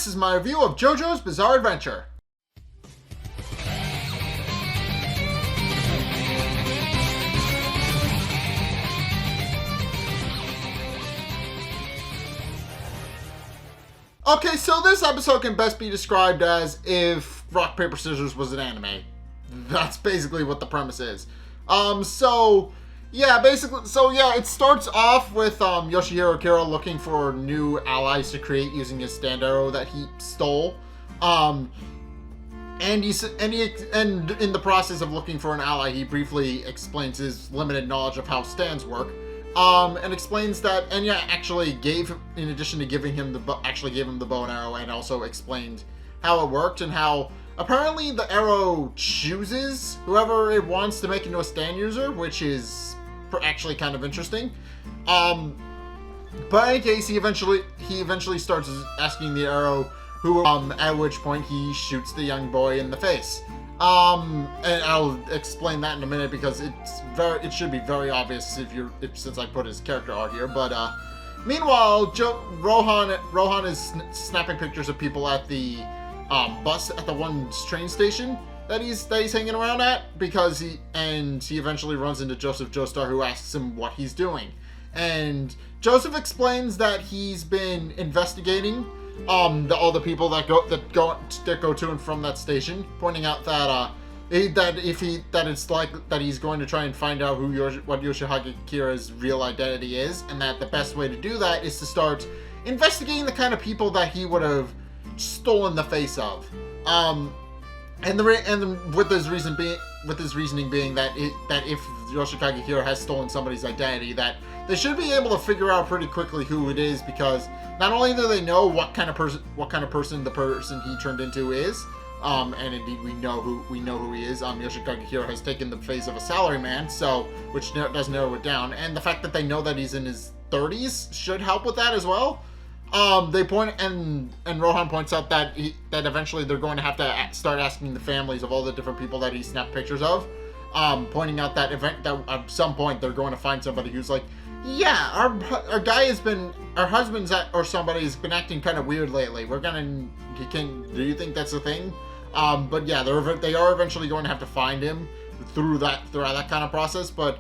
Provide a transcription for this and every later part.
this is my review of JoJo's Bizarre Adventure. Okay, so this episode can best be described as if Rock, Paper, Scissors was an anime. That's basically what the premise is. It starts off with Yoshihiro Kira looking for new allies to create using his stand arrow that he stole. And in the process of looking for an ally, he briefly explains his limited knowledge of how stands work. And explains that Enya actually in addition to giving him gave him the bow and arrow, and also explained how it worked and how apparently the arrow chooses whoever it wants to make into a stand user, which is actually kind of interesting. But in any case, he eventually starts asking the arrow at which point he shoots the young boy in the face. And I'll explain that in a minute because it should be very obvious since I put his character out here. But meanwhile, Rohan is snapping pictures of people at the bus at the one train station that he's hanging around at, because he eventually runs into Joseph Joestar, who asks him what he's doing, and Joseph explains that he's been investigating all the people that go to and from that station, pointing out that he's going to try and find out what Yoshihage Kira's real identity is, and that the best way to do that is to start investigating the kind of people that he would have stolen the face of. With his reasoning being that if Yoshikage Kira has stolen somebody's identity, that they should be able to figure out pretty quickly who it is, because not only do they know what kind of person the person he turned into is, and indeed we know who he is. Yoshikage Kira has taken the face of a salaryman, which does narrow it down, and the fact that they know that he's in his 30s should help with that as well. And Rohan points out that eventually they're going to have to start asking the families of all the different people that he snapped pictures of, pointing out that at some point they're going to find somebody who's like, yeah, our husband's or somebody has been acting kind of weird lately. Do you think that's a thing? But yeah, they are eventually going to have to find him through that kind of process. But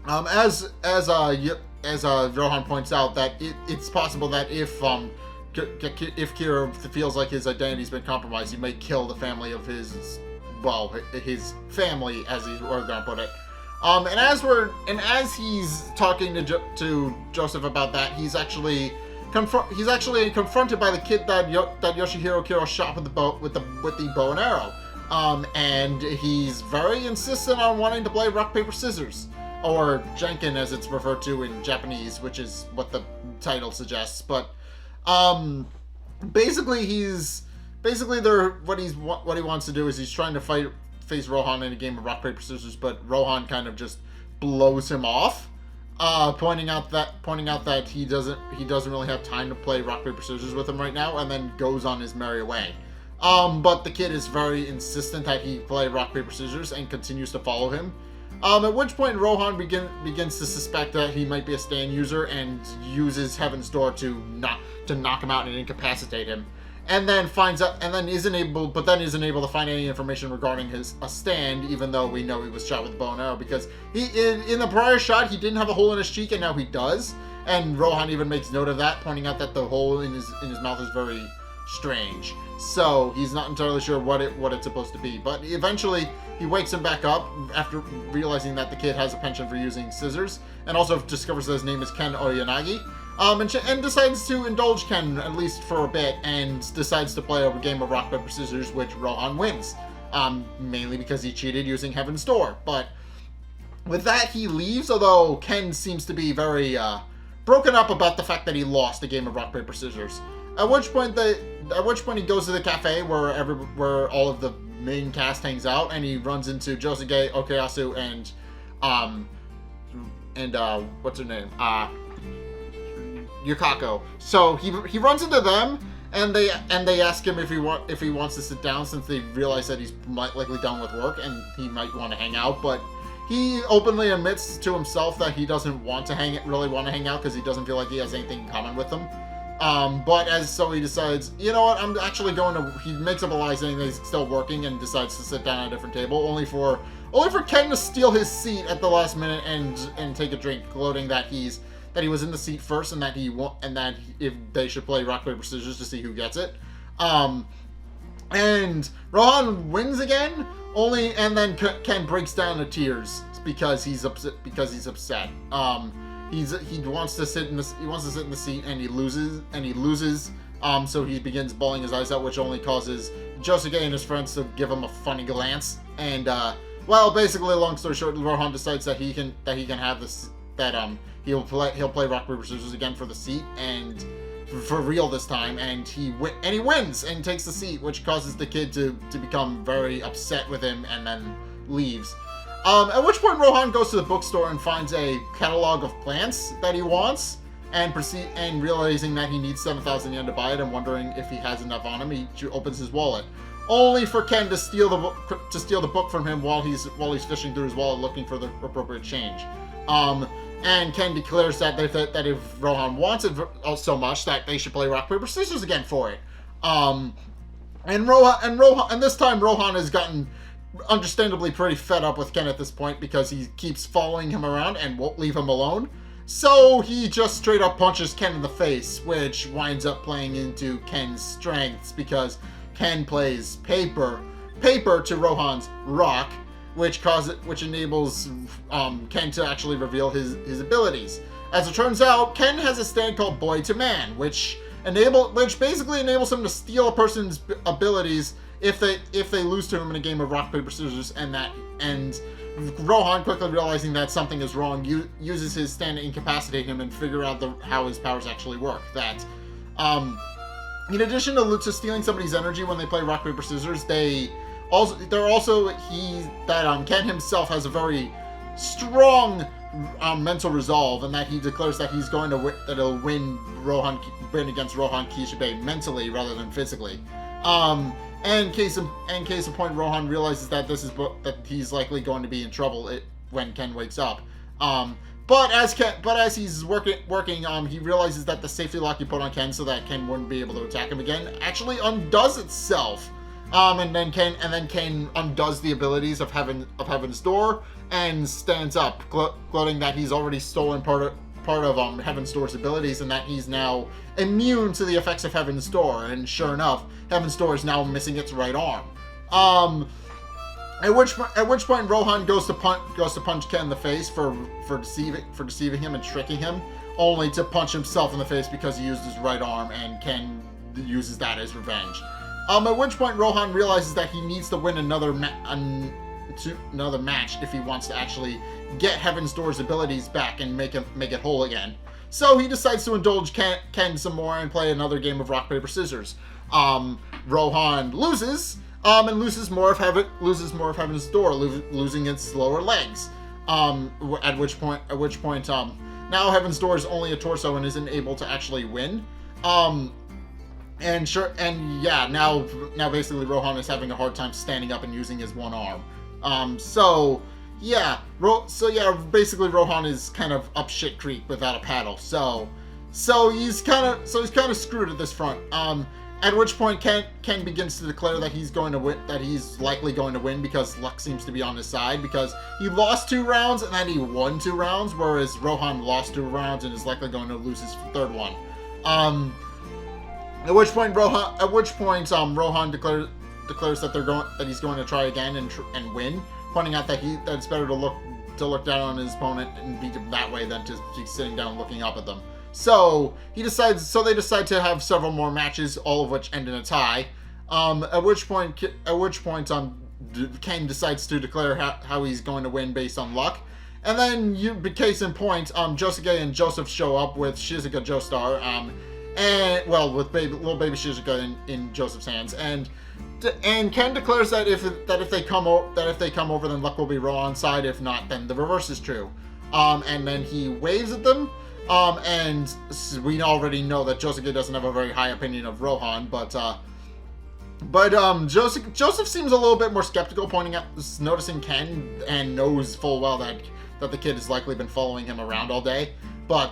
as Rohan points out, that it's possible that if Kira feels like his identity's been compromised, he might kill the family of his family, as we're going to put it. And as he's talking to Joseph about that, he's actually confronted by the kid that Yoshihiro Kira shot with the bow and arrow. And he's very insistent on wanting to play rock, paper, scissors, or Janken as it's referred to in Japanese, which is what the title suggests. But basically what he wants to do is he's trying to face Rohan in a game of rock, paper, scissors, but Rohan kind of just blows him off, pointing out that he doesn't really have time to play rock, paper, scissors with him right now, and then goes on his merry way. But the kid is very insistent that he play rock, paper, scissors and continues to follow him. At which point Rohan begins to suspect that he might be a stand user and uses Heaven's Door to knock him out and incapacitate him. And then isn't able to find any information regarding a stand, even though we know he was shot with a bow and arrow, because in the prior shot he didn't have a hole in his cheek, and now he does. And Rohan even makes note of that, pointing out that the hole in his mouth is very strange. So he's not entirely sure what it's supposed to be. But eventually he wakes him back up after realizing that the kid has a penchant for using scissors, and also discovers that his name is Ken Oyanagi. And decides to indulge Ken, at least for a bit, and decides to play a game of rock, paper, scissors, which Rohan wins. Mainly because he cheated using Heaven's Door. But with that, he leaves, although Ken seems to be very broken up about the fact that he lost a game of rock, paper, scissors. At which point he goes to the cafe where all of the main cast hangs out, and he runs into Josuke, Okuyasu, and what's her name? Yukako. So he runs into them, and they ask him if he wants to sit down, since they realize that he's likely done with work and he might want to hang out. But he openly admits to himself that he doesn't really want to hang out because he doesn't feel like he has anything in common with them. So he decides, you know what, I'm actually going to, he makes up a lie saying that he's still working and decides to sit down at a different table, only for Ken to steal his seat at the last minute and take a drink, gloating that he was in the seat first and that if they should play rock, paper, scissors to see who gets it. And Rohan wins again, and then Ken breaks down to tears because he's upset. He wants to sit in the seat and he loses. So he begins bawling his eyes out, which only causes Yoshikage and his friends to give him a funny glance. And basically, long story short, Rohan decides that he can have this, that he'll play rock, paper, scissors again for the seat, and for real this time, and he wins and takes the seat, which causes the kid to become very upset with him and then leaves. At which point Rohan goes to the bookstore and finds a catalog of plants that he wants, and realizing that he needs 7,000 yen to buy it and wondering if he has enough on him, he opens his wallet, only for Ken to steal the book from him while he's fishing through his wallet looking for the appropriate change. And Ken declares that if Rohan wants it so much that they should play rock, paper, scissors again for it. And this time Rohan has gotten understandably pretty fed up with Ken at this point because he keeps following him around and won't leave him alone. So he just straight up punches Ken in the face, which winds up playing into Ken's strengths because Ken plays paper to Rohan's rock, which enables Ken to actually reveal his abilities. As it turns out, Ken has a stand called Boy to Man, which basically enables him to steal a person's abilities if they lose to him in a game of rock, paper, scissors, and Rohan, quickly realizing that something is wrong, uses his stand to incapacitate him and figure out how his powers actually work. That, in addition to stealing somebody's energy when they play rock, paper, scissors, Ken himself has a very strong mental resolve, and that he declares that he's going to he'll win against Rohan Kishibe mentally rather than physically. And case in point, Rohan realizes that that he's likely going to be in trouble when Ken wakes up. But as he's working, he realizes that the safety lock he put on Ken so that Ken wouldn't be able to attack him again actually undoes itself. And then Ken undoes the abilities of Heaven's Door and stands up, gloating that he's already stolen part of Heaven's Door's abilities and that he's now immune to the effects of Heaven's Door. And sure enough, Heaven's Door is now missing its right arm. At which point Rohan goes to punch Ken in the face for deceiving him and tricking him, only to punch himself in the face because he used his right arm, and Ken uses that as revenge. At which point Rohan realizes that he needs to win another match if he wants to actually get Heaven's Door's abilities back and make it whole again. So he decides to indulge Ken some more and play another game of rock, paper, scissors. Rohan loses, and loses more of Heaven's Door, losing its lower legs. At which point, now Heaven's Door is only a torso and isn't able to actually win. Now basically Rohan is having a hard time standing up and using his one arm. Basically Rohan is kind of up shit creek without a paddle. So he's kind of screwed at this front. At which point Ken begins to declare that he's going to win, that he's likely going to win because luck seems to be on his side, because he lost 2 rounds and then he won 2 rounds, whereas Rohan lost 2 rounds and is likely going to lose his 3rd one. At which point Rohan declares that he's going to try again and win, pointing out that it's better to look down on his opponent and beat him that way than to be sitting down looking up at them. So they decide to have several more matches, all of which end in a tie. At which point Ken decides to declare how he's going to win based on luck. And then, case in point, Yoshikage and Joseph show up with Shizuka Joestar, with little baby Shizuka in Joseph's hands, and Ken declares that if they come over, then luck will be Rohan's side. If not, then the reverse is true. And then he waves at them. And we already know that Yoshikage doesn't have a very high opinion of Rohan, but Joseph seems a little bit more skeptical, noticing Ken, and knows full well that the kid has likely been following him around all day. but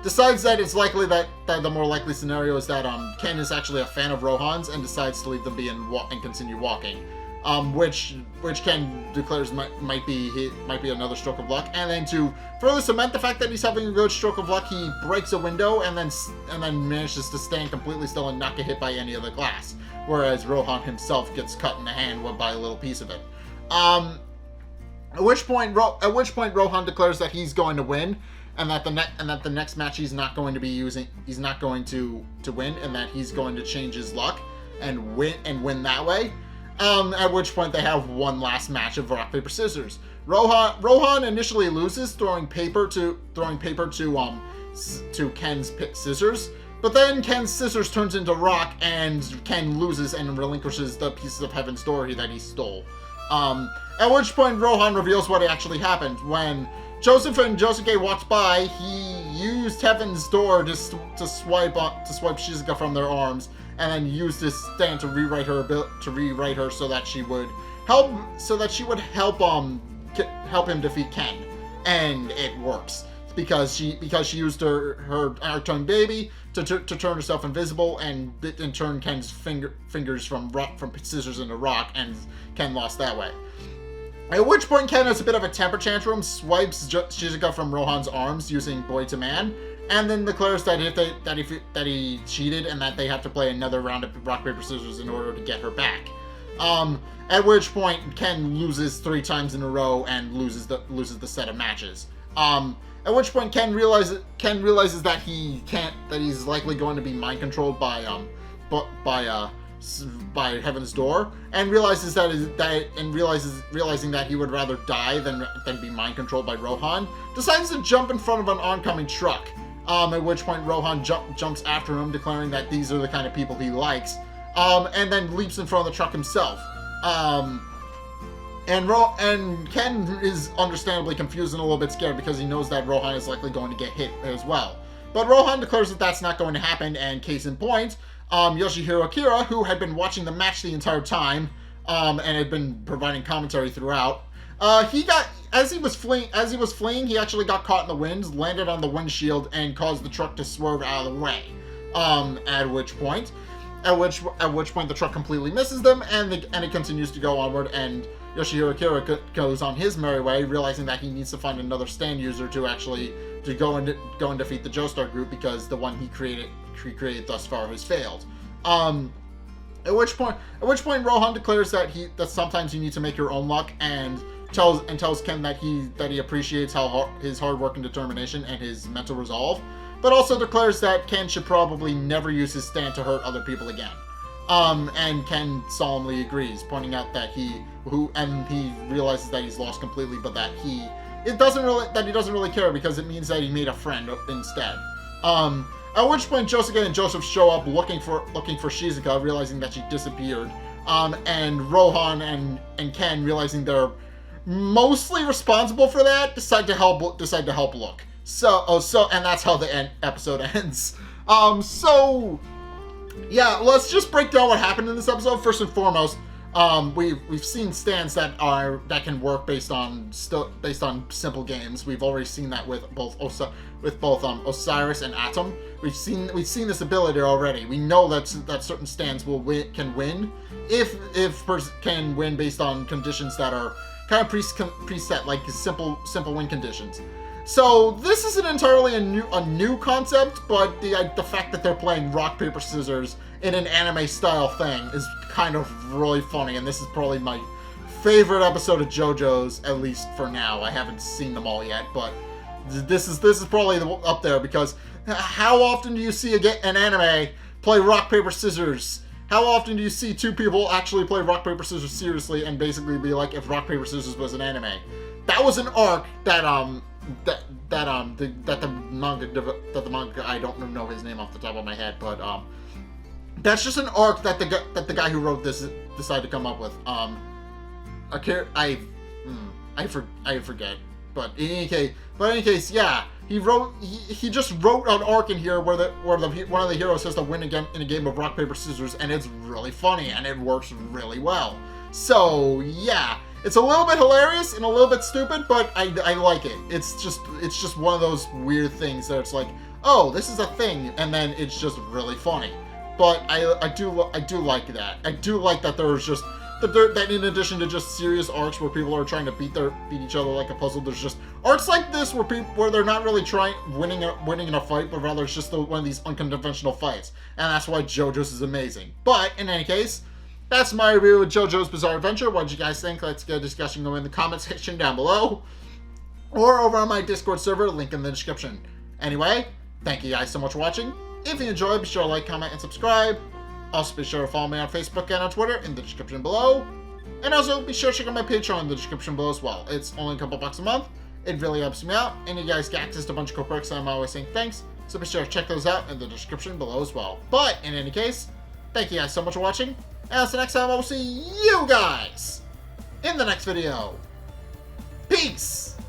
decides that it's likely that the more likely scenario is that Ken is actually a fan of Rohan's and decides to leave them be and continue walking. Which Ken declares might be another stroke of luck, and then to further cement the fact that he's having a good stroke of luck, he breaks a window and then manages to stand completely still and not get hit by any of the glass, whereas Rohan himself gets cut in the hand by a little piece of it. At which point Rohan declares that he's going to win, and that the next match he's not going to win, and that he's going to change his luck and win that way. At which point they have one last match of rock paper scissors. Rohan initially loses throwing paper to Ken's scissors, but then Ken's scissors turns into rock and Ken loses and relinquishes the pieces of Heaven's Door that he stole. At which point Rohan reveals what actually happened. When Joseph and Yoshikage walked by, he used Heaven's Door to swipe Shizuka from their arms, and then used his stand to rewrite her so that she would help him defeat Ken, and it works because she used her Arctone baby to turn herself invisible and turn Ken's fingers from scissors into rock, and Ken lost that way. At which point Ken has a bit of a temper tantrum, swipes Shizuka from Rohan's arms using Boy to Man, and then declares that he cheated and that they have to play another round of rock paper scissors in order to get her back. At which point Ken loses 3 times in a row and loses the set of matches. At which point Ken realizes that he's likely going to be mind controlled by Heaven's Door, and realizing that he would rather die than be mind controlled by Rohan, decides to jump in front of an oncoming truck. At which point Rohan jumps after him, declaring that these are the kind of people he likes, and then leaps in front of the truck himself. And Ken is understandably confused and a little bit scared because he knows that Rohan is likely going to get hit as well. But Rohan declares that that's not going to happen, and case in point, Yoshihiro Kira, who had been watching the match the entire time, and had been providing commentary throughout, as he was fleeing, he actually got caught in the wind, landed on the windshield, and caused the truck to swerve out of the way. At which point the truck completely misses them, and it continues to go onward, and Yoshihiro Kira goes on his merry way, realizing that he needs to find another stand user to go and defeat the Joestar group, because the one he created thus far has failed. At which point Rohan declares that sometimes you need to make your own luck, and tells Ken that he appreciates his hard work and determination and his mental resolve, but also declares that Ken should probably never use his stand to hurt other people again. And Ken solemnly agrees, pointing out that he realizes that he's lost completely, but that he doesn't really care, because it means that he made a friend instead. At which point Josuke and Joseph show up looking for Shizuka, realizing that she disappeared. And Rohan and Ken, realizing they're mostly responsible for that, decide to help look. And that's how the episode ends. Yeah, let's just break down what happened in this episode. First and foremost, we've seen stands that can work based on simple games. We've already seen that with both Osiris and Atom. We've seen this ability already. We know that certain stands can win can win based on conditions that are kind of preset, like simple win conditions. So this isn't entirely a new concept, but the fact that they're playing rock paper scissors in an anime style thing is kind of really funny, and this is probably my favorite episode of JoJo's, at least for now. I haven't seen them all yet, but this is probably up there, because how often do you see an anime play rock paper scissors? How often do you see 2 people actually play rock paper scissors seriously and basically be like, if rock paper scissors was an anime? That was an arc that the manga, I don't know his name off the top of my head, but that's just an arc that the guy who wrote this decided to come up with. I forget, but in any case, yeah, he just wrote an arc in here where one of the heroes has to win again in a game of rock paper scissors, and it's really funny and it works really well. So yeah, It's a little bit hilarious and a little bit stupid, but I like it. It's just one of those weird things that it's like, oh, this is a thing, and then it's just really funny. But I do like that. I do like that there's just that in addition to just serious arcs where people are trying to beat each other like a puzzle, there's just arcs like this where they're not really winning in a fight, but rather it's just one of these unconventional fights, and that's why JoJo's is amazing. But in any case, that's my review of JoJo's Bizarre Adventure. What did you guys think? Let's get a discussion going in the comment section down below, or over on my Discord server, link in the description. Anyway, thank you guys so much for watching. If you enjoyed, be sure to like, comment, and subscribe. Also, be sure to follow me on Facebook and on Twitter in the description below. And also, be sure to check out my Patreon in the description below as well. It's only a couple bucks a month. It really helps me out, and you guys get access to a bunch of cool perks, and I'm always saying thanks. So be sure to check those out in the description below as well. But, in any case, thank you guys so much for watching. And until next time, I will see you guys in the next video. Peace!